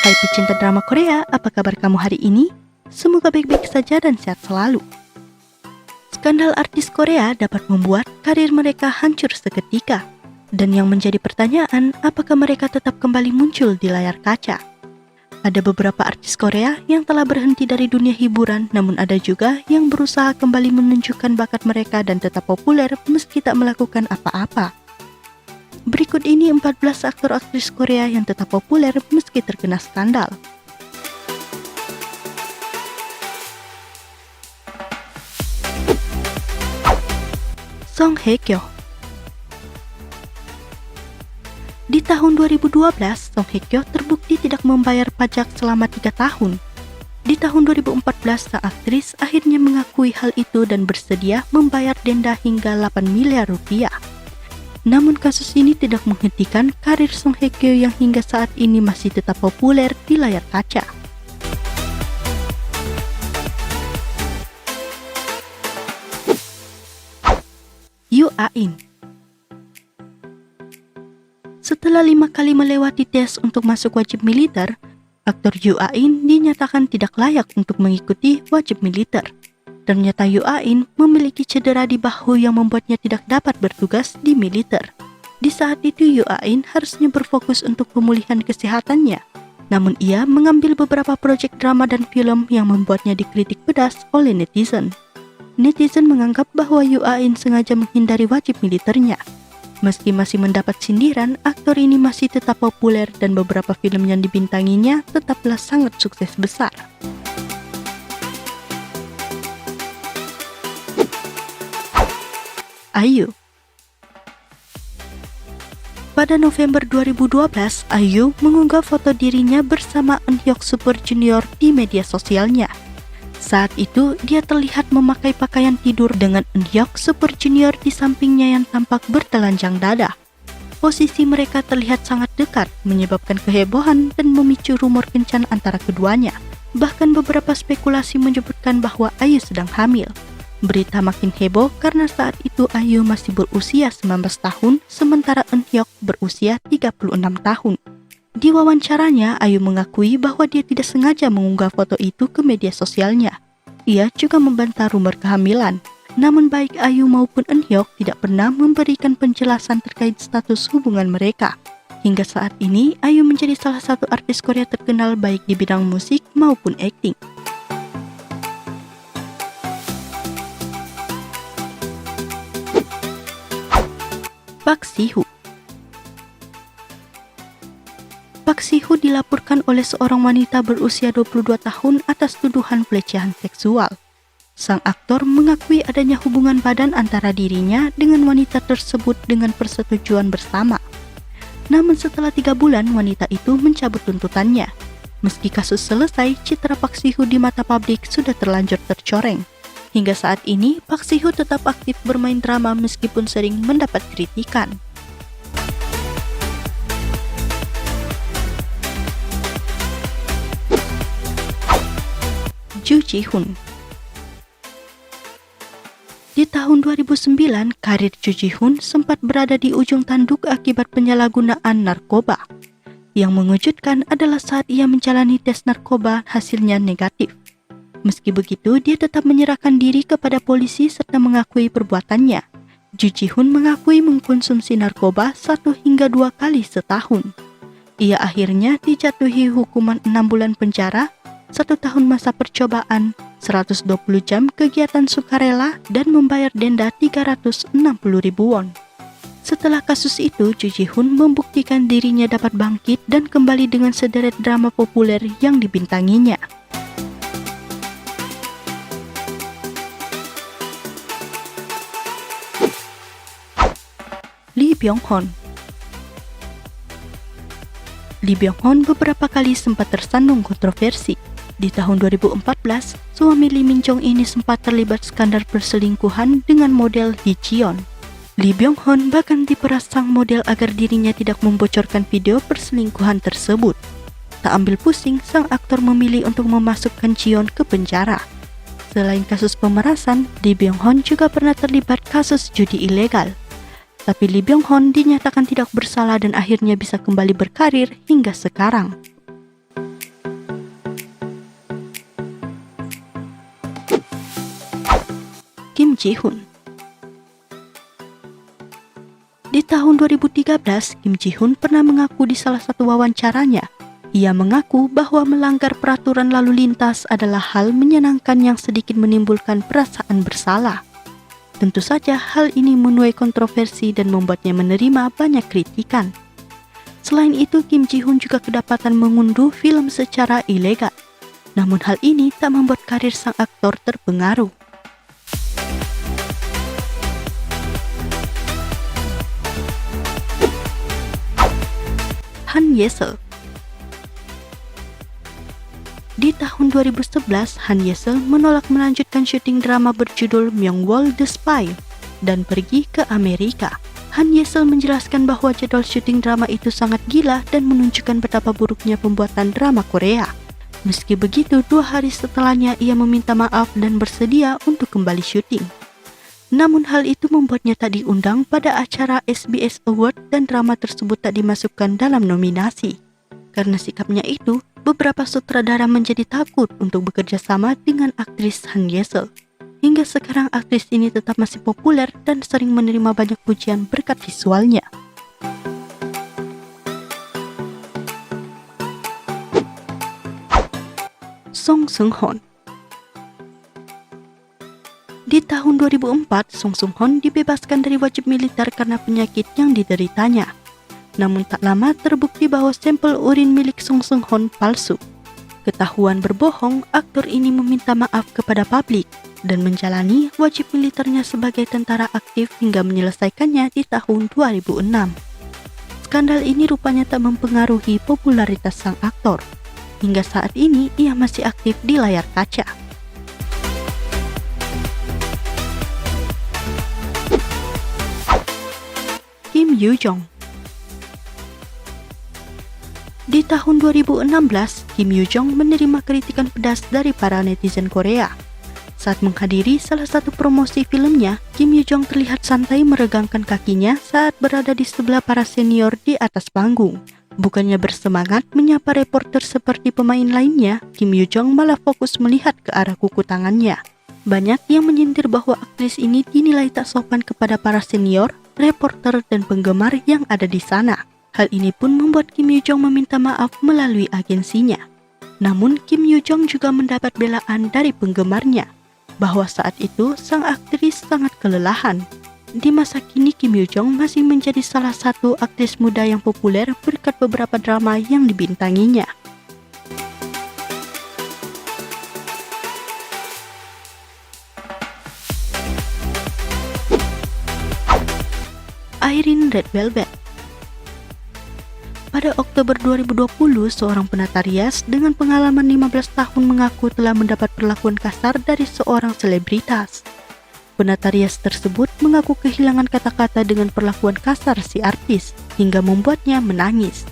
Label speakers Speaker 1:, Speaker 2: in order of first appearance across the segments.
Speaker 1: Hai pecinta drama Korea, apa kabar kamu hari ini? Semoga baik-baik saja dan sehat selalu. Skandal artis Korea dapat membuat karir mereka hancur seketika. Dan yang menjadi pertanyaan, apakah mereka tetap kembali muncul di layar kaca? Ada beberapa artis Korea yang telah berhenti dari dunia hiburan, namun ada juga yang berusaha kembali menunjukkan bakat mereka dan tetap populer meski tak melakukan apa-apa. Berikut ini 14 aktor aktris Korea yang tetap populer meski terkena skandal. Song Hye Kyo. Di tahun 2012, Song Hye Kyo terbukti tidak membayar pajak selama 3 tahun. Di tahun 2014, sang aktris akhirnya mengakui hal itu dan bersedia membayar denda hingga 8 miliar rupiah. Namun kasus ini tidak menghentikan karir Song Hye Kyo yang hingga saat ini masih tetap populer di layar kaca. Yoo Ah-in. Setelah 5 kali melewati tes untuk masuk wajib militer, aktor Yoo Ah-in dinyatakan tidak layak untuk mengikuti wajib militer. Ternyata Yoo Ah-in memiliki cedera di bahu yang membuatnya tidak dapat bertugas di militer. Di saat itu Yoo Ah-in harusnya berfokus untuk pemulihan kesehatannya. Namun ia mengambil beberapa proyek drama dan film yang membuatnya dikritik pedas oleh netizen. Netizen menganggap bahwa Yoo Ah-in sengaja menghindari wajib militernya. Meski masih mendapat sindiran, aktor ini masih tetap populer dan beberapa film yang dibintanginya tetaplah sangat sukses besar. IU. Pada November 2012, IU mengunggah foto dirinya bersama Eunhyuk Super Junior di media sosialnya. Saat itu, dia terlihat memakai pakaian tidur dengan Eunhyuk Super Junior di sampingnya yang tampak bertelanjang dada. Posisi mereka terlihat sangat dekat, menyebabkan kehebohan dan memicu rumor kencan antara keduanya. Bahkan beberapa spekulasi menyebutkan bahwa IU sedang hamil. Berita makin heboh karena saat itu IU masih berusia 19 tahun, sementara Eunhyuk berusia 36 tahun. Di wawancaranya, IU mengakui bahwa dia tidak sengaja mengunggah foto itu ke media sosialnya. Ia juga membantah rumor kehamilan. Namun baik IU maupun Eunhyuk tidak pernah memberikan penjelasan terkait status hubungan mereka. Hingga saat ini, IU menjadi salah satu artis Korea terkenal baik di bidang musik maupun akting. Park Si-hoo. Park Si-hoo dilaporkan oleh seorang wanita berusia 22 tahun atas tuduhan pelecehan seksual. Sang aktor mengakui adanya hubungan badan antara dirinya dengan wanita tersebut dengan persetujuan bersama. Namun setelah 3 bulan, wanita itu mencabut tuntutannya. Meski kasus selesai, citra Park Si-hoo di mata publik sudah terlanjur tercoreng. Hingga saat ini, Park Si-hoo tetap aktif bermain drama meskipun sering mendapat kritikan. Joo Ji-hoon. Di tahun 2009, karir Joo Ji-hoon sempat berada di ujung tanduk akibat penyalahgunaan narkoba. Yang mengejutkan adalah saat ia menjalani tes narkoba, hasilnya negatif. Meski begitu, dia tetap menyerahkan diri kepada polisi serta mengakui perbuatannya. Joo Ji-hoon mengakui mengkonsumsi narkoba 1 hingga 2 kali setahun. Ia akhirnya dijatuhi hukuman 6 bulan penjara, 1 tahun masa percobaan, 120 jam kegiatan sukarela, dan membayar denda 360.000 won. Setelah kasus itu, Joo Ji-hoon membuktikan dirinya dapat bangkit dan kembali dengan sederet drama populer yang dibintanginya. Lee Byung-hun. Lee Byung-hun beberapa kali sempat tersandung kontroversi. Di tahun 2014, suami Lee Min-jong ini sempat terlibat skandal perselingkuhan dengan model Lee Ji-yeon. Lee Byung-hun bahkan diperas sang model agar dirinya tidak membocorkan video perselingkuhan tersebut. Tak ambil pusing, sang aktor memilih untuk memasukkan Ji-yeon ke penjara. Selain kasus pemerasan, Lee Byung-hun juga pernah terlibat kasus judi ilegal. Tapi Lee Byung-hun dinyatakan tidak bersalah dan akhirnya bisa kembali berkarir hingga sekarang. Ji-hoon. Di tahun 2013, Kim Ji-hoon pernah mengaku di salah satu wawancaranya. Ia mengaku bahwa melanggar peraturan lalu lintas adalah hal menyenangkan yang sedikit menimbulkan perasaan bersalah. Tentu saja hal ini menuai kontroversi dan membuatnya menerima banyak kritikan. Selain itu, Kim Ji-hoon juga kedapatan mengunduh film secara ilegal. Namun hal ini tak membuat karir sang aktor terpengaruh. Han Ye-seul. Di tahun 2011, Han Ye-seul menolak melanjutkan syuting drama berjudul Myeongwol The Spy dan pergi ke Amerika. Han Ye-seul menjelaskan bahwa jadwal syuting drama itu sangat gila dan menunjukkan betapa buruknya pembuatan drama Korea. Meski begitu, 2 hari setelahnya ia meminta maaf dan bersedia untuk kembali syuting. Namun hal itu membuatnya tak diundang pada acara SBS Award dan drama tersebut tak dimasukkan dalam nominasi. Karena sikapnya itu, beberapa sutradara menjadi takut untuk bekerja sama dengan aktris Han Ye-seul. Hingga sekarang aktris ini tetap masih populer dan sering menerima banyak pujian berkat visualnya. Song Seung-hoon. Di tahun 2004, Song Seung-hoon dibebaskan dari wajib militer karena penyakit yang dideritanya. Namun tak lama terbukti bahwa sampel urin milik Song Seung-hoon palsu. Ketahuan berbohong, aktor ini meminta maaf kepada publik dan menjalani wajib militernya sebagai tentara aktif hingga menyelesaikannya di tahun 2006. Skandal ini rupanya tak mempengaruhi popularitas sang aktor. Hingga saat ini ia masih aktif di layar kaca. Kim Yoo-jong. Di tahun 2016, Kim Yoo-jong menerima kritikan pedas dari para netizen Korea. Saat menghadiri salah satu promosi filmnya, Kim Yoo-jong terlihat santai meregangkan kakinya saat berada di sebelah para senior di atas panggung. Bukannya bersemangat menyapa reporter seperti pemain lainnya, Kim Yoo-jong malah fokus melihat ke arah kuku tangannya. Banyak yang menyindir bahwa aktris ini dinilai tak sopan kepada para senior, reporter, dan penggemar yang ada di sana. Hal ini pun membuat Kim Yoo-jong meminta maaf melalui agensinya. Namun Kim Yoo-jong juga mendapat belaan dari penggemarnya, bahwa saat itu sang aktris sangat kelelahan. Di masa kini Kim Yoo-jong masih menjadi salah satu aktris muda yang populer berkat beberapa drama yang dibintanginya. Irene Red Velvet. Pada Oktober 2020, seorang penata rias dengan pengalaman 15 tahun mengaku telah mendapat perlakuan kasar dari seorang selebritas. Penata rias tersebut mengaku kehilangan kata-kata dengan perlakuan kasar si artis, hingga membuatnya menangis.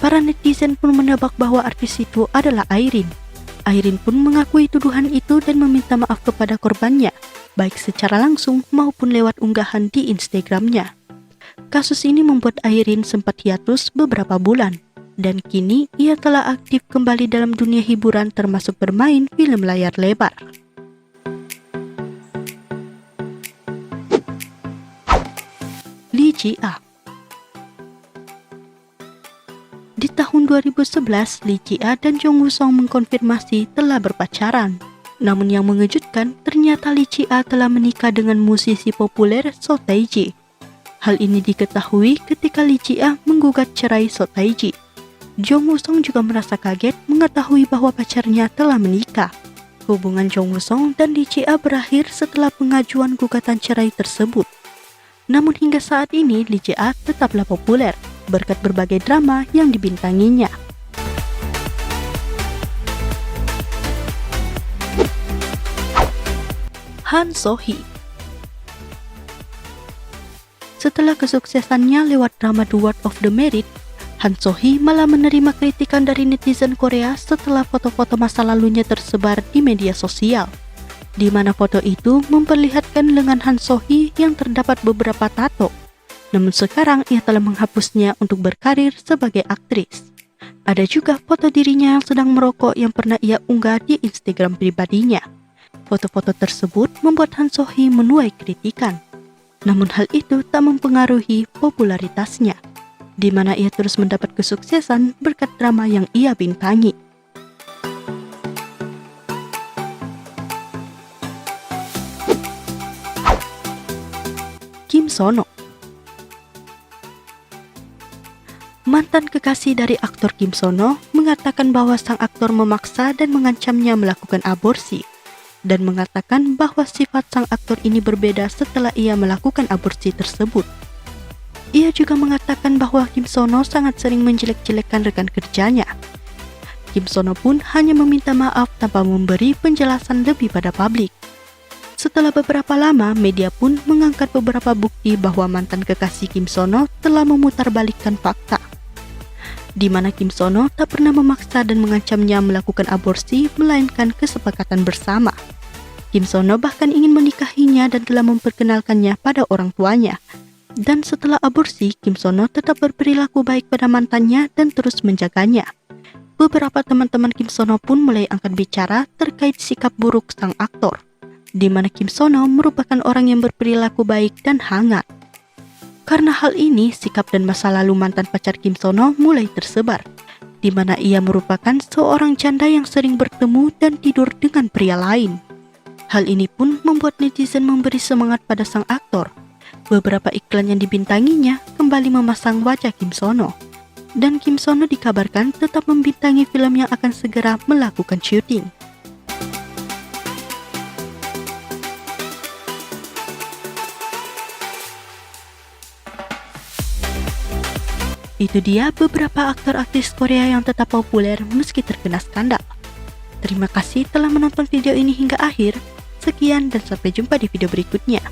Speaker 1: Para netizen pun menebak bahwa artis itu adalah Irene. Irene pun mengakui tuduhan itu dan meminta maaf kepada korbannya, baik secara langsung maupun lewat unggahan di Instagramnya. Kasus ini membuat Irene sempat hiatus beberapa bulan, dan kini ia telah aktif kembali dalam dunia hiburan termasuk bermain film layar lebar. Lee Ji-ah. Di tahun 2011, Lee Ji-ah dan Jung Woo-sung mengkonfirmasi telah berpacaran. Namun yang mengejutkan, ternyata Lee Ji-ah telah menikah dengan musisi populer So Tae-ji. Hal ini diketahui ketika Lee Ji-ah menggugat cerai So Tae-ji. Jung Woo-sung juga merasa kaget mengetahui bahwa pacarnya telah menikah. Hubungan Jung Woo-sung dan Lee Ji-ah berakhir setelah pengajuan gugatan cerai tersebut. Namun hingga saat ini Lee Ji-ah tetaplah populer berkat berbagai drama yang dibintanginya. Han So-hee. Setelah kesuksesannya lewat drama The World of the Merit, Han So-hee malah menerima kritikan dari netizen Korea setelah foto-foto masa lalunya tersebar di media sosial, di mana foto itu memperlihatkan lengan Han So-hee yang terdapat beberapa tato. Namun sekarang ia telah menghapusnya untuk berkarir sebagai aktris. Ada juga foto dirinya yang sedang merokok yang pernah ia unggah di Instagram pribadinya. foto-foto tersebut membuat Han So-hee menuai kritikan. Namun hal itu tak mempengaruhi popularitasnya, di mana ia terus mendapat kesuksesan berkat drama yang ia bintangi. Kim Sono. Mantan kekasih dari aktor Kim Sono mengatakan bahwa sang aktor memaksa dan mengancamnya melakukan aborsi, dan mengatakan bahwa sifat sang aktor ini berbeda setelah ia melakukan aborsi tersebut. Ia juga mengatakan bahwa Kim Sono sangat sering menjelek-jelekkan rekan kerjanya. Kim Sono pun hanya meminta maaf tanpa memberi penjelasan lebih pada publik. Setelah beberapa lama, media pun mengangkat beberapa bukti bahwa mantan kekasih Kim Sono telah memutarbalikkan fakta, di mana Kim Sono tak pernah memaksa dan mengancamnya melakukan aborsi, melainkan kesepakatan bersama. Kim Sono bahkan ingin menikahinya dan telah memperkenalkannya pada orang tuanya. Dan setelah aborsi, Kim Sono tetap berperilaku baik pada mantannya dan terus menjaganya. Beberapa teman-teman Kim Sono pun mulai angkat bicara terkait sikap buruk sang aktor, di mana Kim Sono merupakan orang yang berperilaku baik dan hangat. Karena hal ini, sikap dan masa lalu mantan pacar Kim Sono mulai tersebar, di mana ia merupakan seorang janda yang sering bertemu dan tidur dengan pria lain. Hal ini pun membuat netizen memberi semangat pada sang aktor. Beberapa iklan yang dibintanginya kembali memasang wajah Kim Sono, dan Kim Sono dikabarkan tetap membintangi film yang akan segera melakukan syuting. Itu dia beberapa aktor aktris Korea yang tetap populer meski terkena skandal. Terima kasih telah menonton video ini hingga akhir. Sekian dan sampai jumpa di video berikutnya.